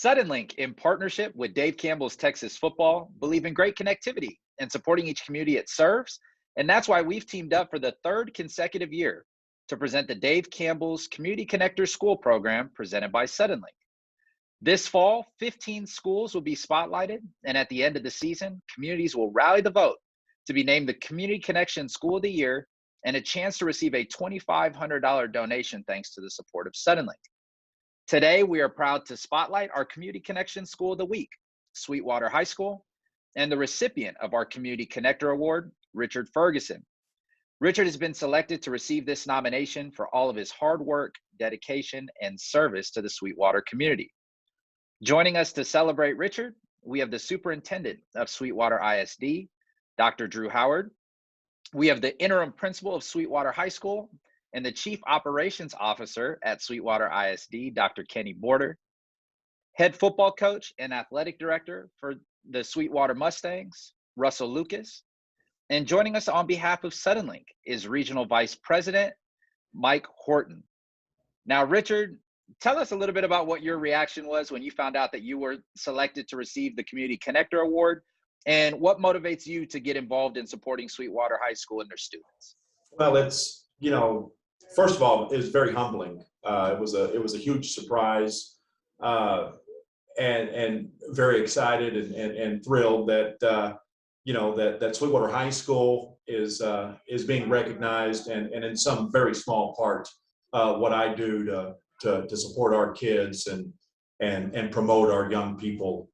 Suddenlink, in partnership with Dave Campbell's Texas Football, believe in great connectivity and supporting each community it serves. And that's why we've teamed up for the third consecutive year to present the Dave Campbell's Community Connector School Program presented by Suddenlink. This fall, 15 schools will be spotlighted, and at the end of the season, communities will rally the vote to be named the Community Connection School of the Year and a chance to receive a $2,500 donation thanks to the support of Suddenlink. Today, we are proud to spotlight our Community Connection School of the Week, Sweetwater High School, and the recipient of our Community Connector Award, Richard Ferguson. Richard has been selected to receive this nomination for all of his hard work, dedication, and service to the Sweetwater community. Joining us to celebrate Richard, we have the Superintendent of Sweetwater ISD, Dr. Drew Howard. We have the Interim Principal of Sweetwater High School and the Chief Operations Officer at Sweetwater ISD, Dr. Kenny Border. Head Football Coach and Athletic Director for the Sweetwater Mustangs, Russell Lucas. And joining us on behalf of Suddenlink is Regional Vice President, Mike Horton. Now, Richard, tell us a little bit about what your reaction was when you found out that you were selected to receive the Community Connector Award, and what motivates you to get involved in supporting Sweetwater High School and their students? Well, it's, first of all, it was very humbling. It was a huge surprise, and very excited and thrilled that that Sweetwater High School is being recognized, and in some very small part what I do to support our kids and promote our young people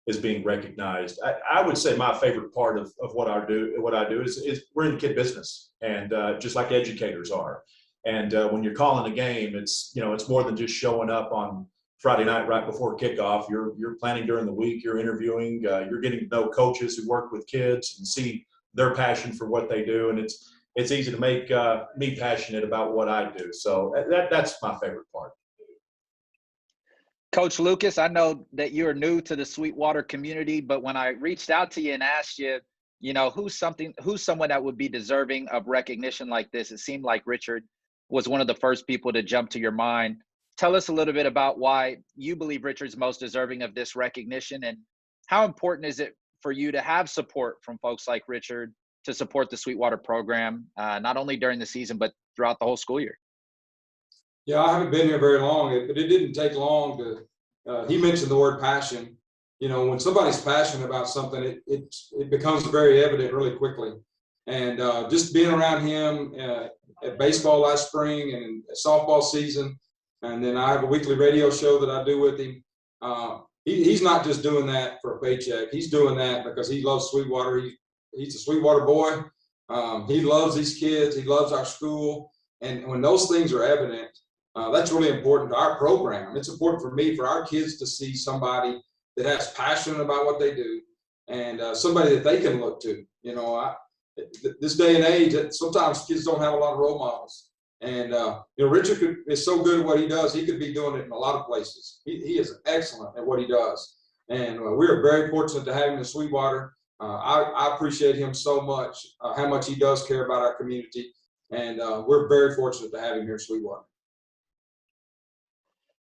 is being recognized. I would say my favorite part of what I do is we're in the kid business, and just like educators are. And when you're calling a game, it's more than just showing up on Friday night right before kickoff. You're planning during the week. You're interviewing. You're getting to know coaches who work with kids and see their passion for what they do. And it's easy to make me passionate about what I do. So that's my favorite part. Coach Lucas, I know that you're new to the Sweetwater community, but when I reached out to you and asked you, who's someone that would be deserving of recognition like this, it seemed like Richard was one of the first people to jump to your mind. Tell us a little bit about why you believe Richard's most deserving of this recognition, and how important is it for you to have support from folks like Richard to support the Sweetwater program, not only during the season, but throughout the whole school year? Yeah, I haven't been here very long, but it didn't take long to, he mentioned the word passion. When somebody's passionate about something, it becomes very evident really quickly. And just being around him at baseball last spring and softball season, and then I have a weekly radio show that I do with him. He's not just doing that for a paycheck. He's doing that because he loves Sweetwater. He's a Sweetwater boy. He loves these kids. He loves our school. And when those things are evident, that's really important to our program. It's important for me, for our kids to see somebody that has passion about what they do, and somebody that they can look to. This day and age, sometimes kids don't have a lot of role models. And Richard is so good at what he does. He could be doing it in a lot of places. He is excellent at what he does, and we are very fortunate to have him in Sweetwater. I appreciate him so much, how much he does care about our community, and we're very fortunate to have him here in Sweetwater.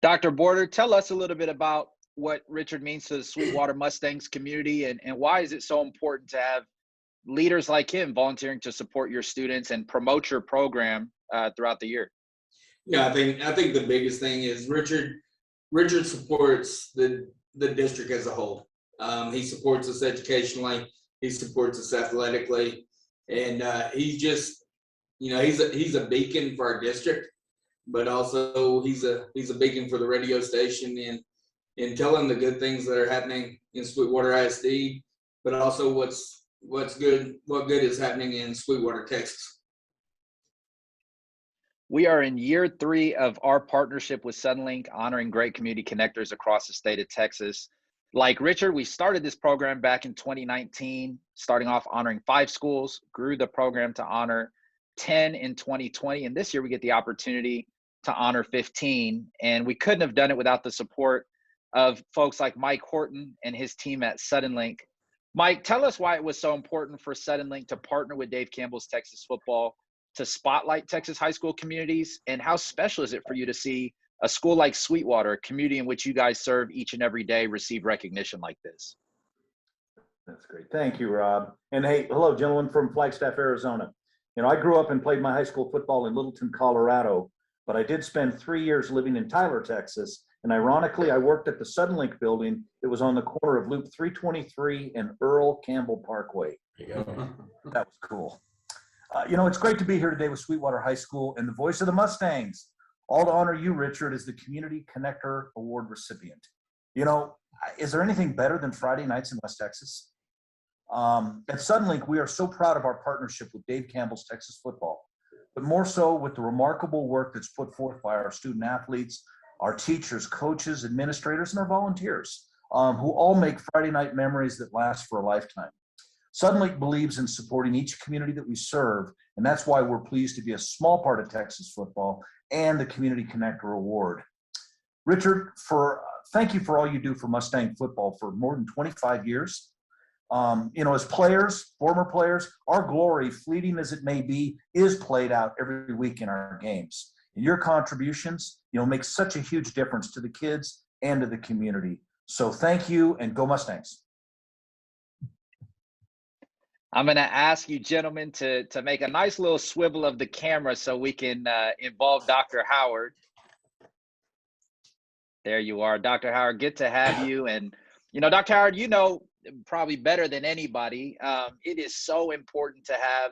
Dr. Border, tell us a little bit about what Richard means to the Sweetwater Mustangs community, and why is it so important to have leaders like him volunteering to support your students and promote your program throughout the year? Yeah, I think the biggest thing is Richard supports the district as a whole. He supports us educationally. He supports us athletically, and he's just, he's a beacon for our district, but also he's a beacon for the radio station in telling the good things that are happening in Sweetwater ISD, but also what good is happening in Sweetwater, Texas. We are in year 3 of our partnership with Suddenlink, honoring great community connectors across the state of Texas. Like Richard, we started this program back in 2019, starting off honoring 5 schools, grew the program to honor 10 in 2020, and this year we get the opportunity to honor 15, and we couldn't have done it without the support of folks like Mike Horton and his team at Suddenlink. Mike, tell us why it was so important for Suddenlink to partner with Dave Campbell's Texas Football to spotlight Texas high school communities, and how special is it for you to see a school like Sweetwater, a community in which you guys serve each and every day, receive recognition like this? That's great. Thank you, Rob. And hey, hello, gentlemen from Flagstaff, Arizona. I grew up and played my high school football in Littleton, Colorado, but I did spend 3 years living in Tyler, Texas. And ironically, I worked at the Suddenlink building. It was on the corner of Loop 323 and Earl Campbell Parkway. There you go. That was cool. It's great to be here today with Sweetwater High School and the voice of the Mustangs. All to honor you, Richard, as the Community Connector Award recipient. Is there anything better than Friday nights in West Texas? At Suddenlink, we are so proud of our partnership with Dave Campbell's Texas Football, but more so with the remarkable work that's put forth by our student athletes, our teachers, coaches, administrators, and our volunteers, who all make Friday night memories that last for a lifetime. Suddenlink believes in supporting each community that we serve, and that's why we're pleased to be a small part of Texas football and the Community Connector Award. Richard, thank you for all you do for Mustang football for more than 25 years. As players, former players, our glory, fleeting as it may be, is played out every week in our games. And your contributions, make such a huge difference to the kids and to the community. So thank you, and go Mustangs. I'm going to ask you gentlemen to make a nice little swivel of the camera so we can involve Dr. Howard. There you are, Dr. Howard. Good to have you. And, Dr. Howard, probably better than anybody, it is so important to have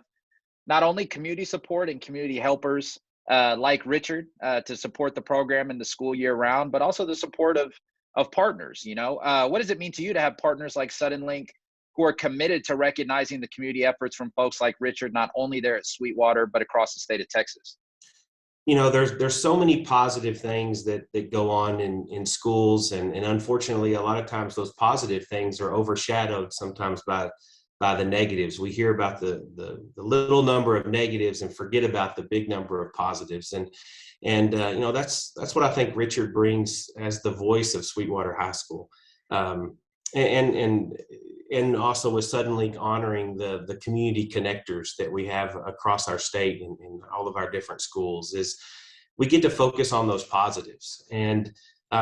not only community support and community helpers like Richard to support the program and the school year round, but also the support of partners. What does it mean to you to have partners like Suddenlink who are committed to recognizing the community efforts from folks like Richard, not only there at Sweetwater, but across the state of Texas? There's so many positive things that go on in schools, and unfortunately, a lot of times those positive things are overshadowed sometimes by the negatives. We hear about the little number of negatives and forget about the big number of positives. And that's what I think Richard brings as the voice of Sweetwater High School. And also with Suddenlink honoring the community connectors that we have across our state and all of our different schools, is we get to focus on those positives. And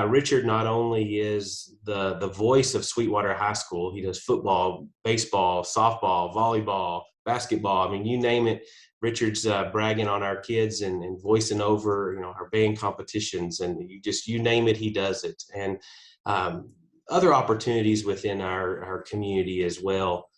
Richard not only is the voice of Sweetwater High School, he does football, baseball, softball, volleyball, basketball. I mean, you name it, Richard's bragging on our kids and voicing over, our band competitions, and you name it, he does it. And other opportunities within our community as well.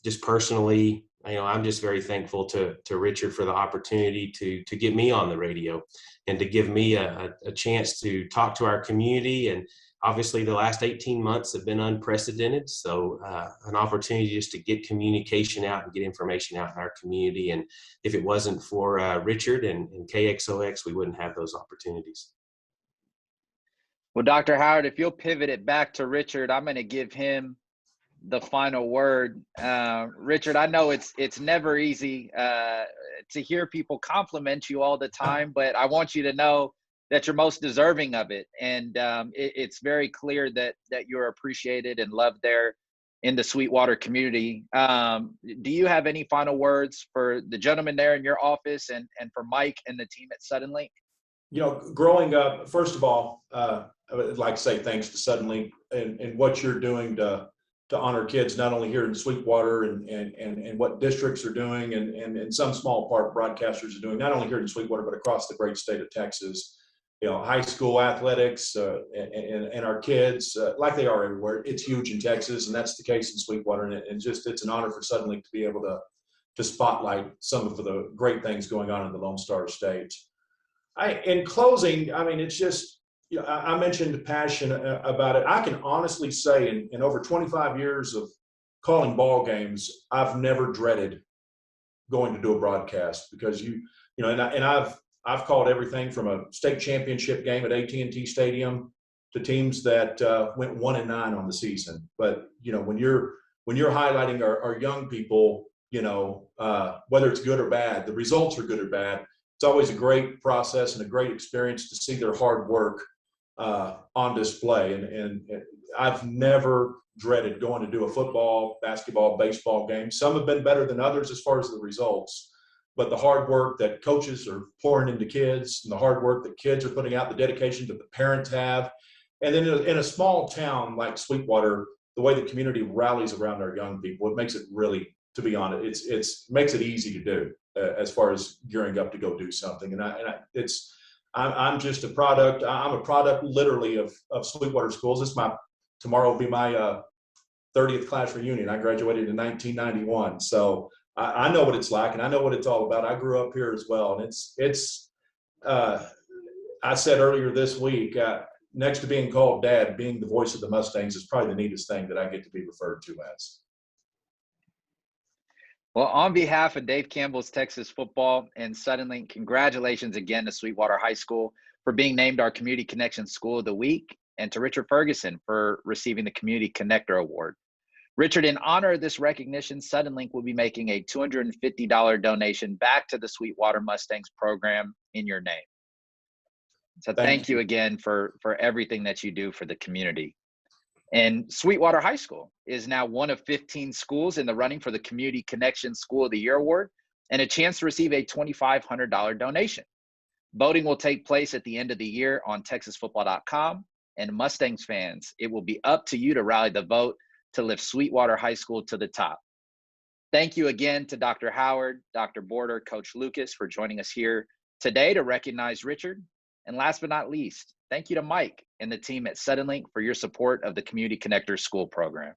Just personally, I'm just very thankful to Richard for the opportunity to get me on the radio and to give me a chance to talk to our community. And obviously the last 18 months have been unprecedented. So an opportunity just to get communication out and get information out in our community. And if it wasn't for Richard and KXOX, we wouldn't have those opportunities. Well, Dr. Howard, if you'll pivot it back to Richard, I'm going to give him the final word. Richard, I know it's never easy to hear people compliment you all the time, but I want you to know that you're most deserving of it. And it's very clear that you're appreciated and loved there in the Sweetwater community. Do you have any final words for the gentleman there in your office and for Mike and the team at Suddenlink? Growing up, first of all, I would like to say thanks to Suddenlink and what you're doing to honor kids, not only here in Sweetwater and what districts are doing and some small part broadcasters are doing, not only here in Sweetwater, but across the great state of Texas. High school athletics and our kids, like they are everywhere. It's huge in Texas, and that's the case in Sweetwater. And just it's an honor for Suddenlink to be able to spotlight some of the great things going on in the Lone Star State. In closing, it's just, I mentioned passion about it. I can honestly say in over 25 years of calling ball games, I've never dreaded going to do a broadcast because I've called everything from a state championship game at AT&T Stadium to teams that went 1-9 on the season. But when you're highlighting our young people, whether it's good or bad, the results are good or bad. It's always a great process and a great experience to see their hard work on display. And I've never dreaded going to do a football, basketball, baseball game. Some have been better than others as far as the results. but the hard work that coaches are pouring into kids and the hard work that kids are putting out, the dedication that the parents have. And then in a small town like Sweetwater, the way the community rallies around our young people, it makes it really, to be honest, it's makes it easy to do as far as gearing up to go do something. And I'm just a product. I'm a product literally of Sweetwater schools. Tomorrow will be my 30th class reunion. I graduated in 1991. So I know what it's like, and I know what it's all about. I grew up here as well. And I said earlier this week, next to being called Dad, being the voice of the Mustangs is probably the neatest thing that I get to be referred to as. Well, on behalf of Dave Campbell's Texas Football and Suddenlink, congratulations again to Sweetwater High School for being named our Community Connection School of the Week, and to Richard Ferguson for receiving the Community Connector Award. Richard, in honor of this recognition, Suddenlink will be making a $250 donation back to the Sweetwater Mustangs program in your name. So thank you again for everything that you do for the community. And Sweetwater High School is now one of 15 schools in the running for the Community Connection School of the Year Award and a chance to receive a $2,500 donation. Voting will take place at the end of the year on TexasFootball.com. And Mustangs fans, it will be up to you to rally the vote to lift Sweetwater High School to the top. Thank you again to Dr. Howard, Dr. Border, Coach Lucas for joining us here today to recognize Richard. And last but not least, thank you to Mike and the team at Suddenlink for your support of the Community Connector School program.